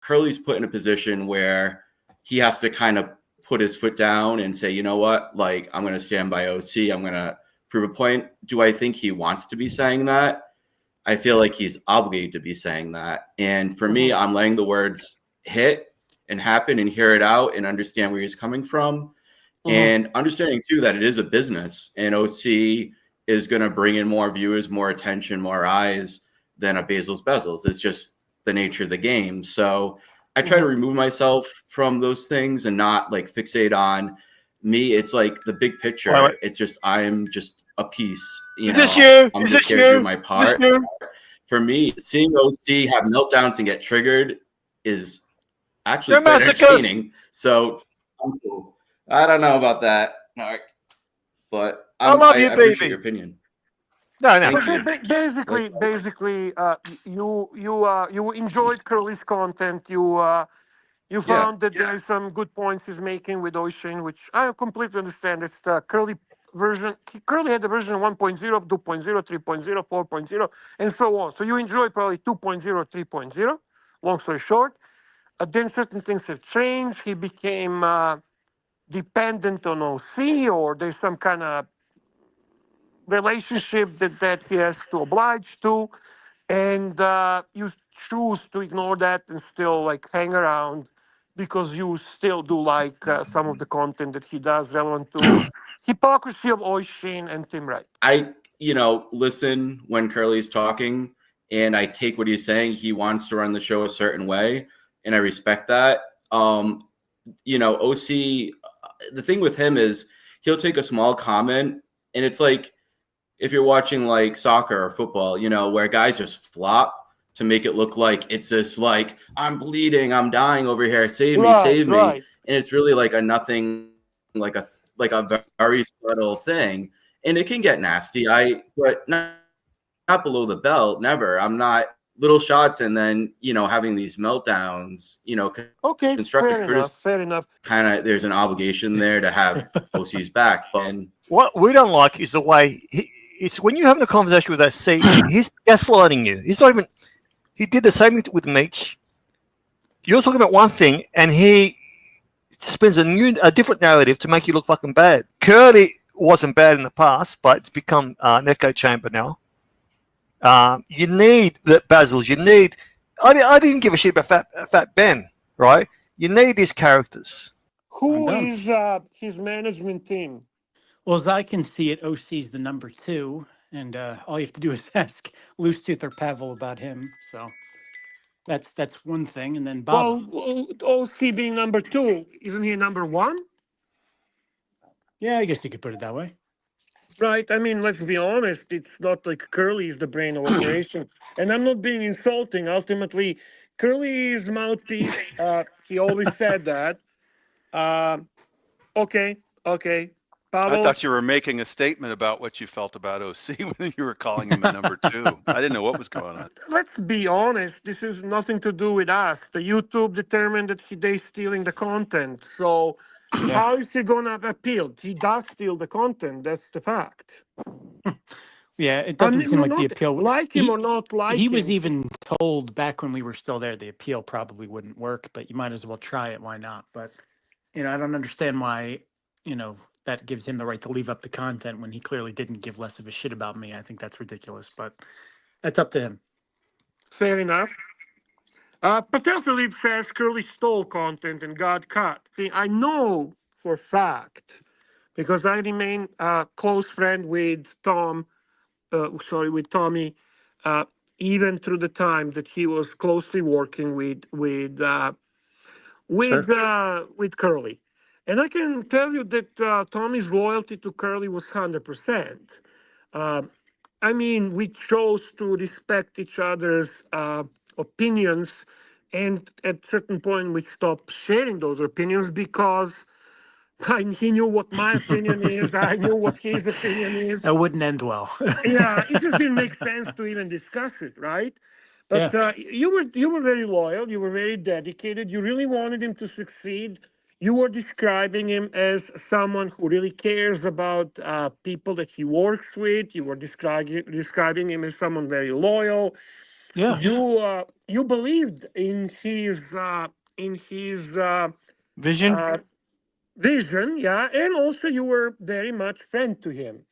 Curly's put in a position where he has to kind of put his foot down and say, you know what, like, I'm going to stand by OC. I'm going to prove a point. Do I think he wants to be saying that? I feel like he's obligated to be saying that. And for me, I'm letting the words hit and happen and hear it out and understand where he's coming from. And understanding, too, that it is a business and OC is going to bring in more viewers, more attention, more eyes than a Bezels. It's just the nature of the game. So I try to remove myself from those things and not like fixate on me. It's like the big picture. Right. It's just I'm just a piece. Is this you? I'm Is just this here to do you? my Is part. this you? For me, seeing OC have meltdowns and get triggered is actually You're quite masochist. entertaining. So I don't know about that, Mark, but I love you, I appreciate baby. your opinion. No. Thank you. Basically, you enjoyed Curly's content. You found that there are some good points he's making with Ocean, which I completely understand. It's the Curly version. Curly had the version 1.0, 2.0, 3.0, 4.0, and so on. So you enjoy probably 2.0, 3.0. Long story short, then certain things have changed. He became dependent on OC, or there's some kind of relationship that he has to oblige to, and you choose to ignore that and still like hang around because you still do like some of the content that he does relevant to hypocrisy of Oishin and Tim Wright. I listen when Curly's talking and I take what he's saying. He wants to run the show a certain way and I respect that. OC, the thing with him is he'll take a small comment and it's like if you're watching like soccer or football, where guys just flop to make it look like it's this like, I'm bleeding, I'm dying over here, save me, save me. And it's really like a nothing, like a very subtle thing. And it can get nasty. But not below the belt, never. I'm not little shots and then, having these meltdowns, okay, constructive criticism. Fair enough. Kind of, there's an obligation there to have OC's back. And what we don't like is the way it's when you're having a conversation with that C, he's gaslighting you. He's not even. He did the same with Meech. You're talking about one thing, and he spins a different narrative to make you look fucking bad. Curly wasn't bad in the past, but it's become an echo chamber now. You need the Bazils. You need. I didn't give a shit about Fat Ben, right? You need these characters. Who is his management team? Well, as I can see it, OC's the number 2, and all you have to do is ask Loose Tooth or Pavel about him. So that's one thing. And then Bob. Well, OC being number 2, isn't he number 1? Yeah, I guess you could put it that way. Right. I mean, let's be honest. It's not like Curly is the brain of operation. And I'm not being insulting. Ultimately, Curly is mouthpiece. He always said that. Okay. Pavel? I thought you were making a statement about what you felt about OC when you were calling him a number 2. I didn't know what was going on. Let's be honest. This has nothing to do with us. The YouTube determined that they're stealing the content. So how is he going to appeal? He does steal the content. That's the fact. Yeah, it doesn't seem like the appeal. Like him or not like him. He was even told back when we were still there the appeal probably wouldn't work, but you might as well try it. Why not? But, I don't understand why, that gives him the right to leave up the content when he clearly didn't give less of a shit about me. I think that's ridiculous, but that's up to him. Fair enough. Patel Philippe says Curly stole content and got cut. See, I know for a fact, because I remain a close friend with with Tommy, even through the time that he was closely working with Curly. And I can tell you that Tommy's loyalty to Curly was 100%. I mean, we chose to respect each other's opinions, and at certain point we stopped sharing those opinions because he knew what my opinion is, I knew what his opinion is. That wouldn't end well. Yeah, it just didn't make sense to even discuss it, right? But you were very loyal, you were very dedicated, you really wanted him to succeed. You were describing him as someone who really cares about people that he works with. You were describing him as someone very loyal. Yeah. You believed in his Vision. vision, yeah, and also you were very much friend to him.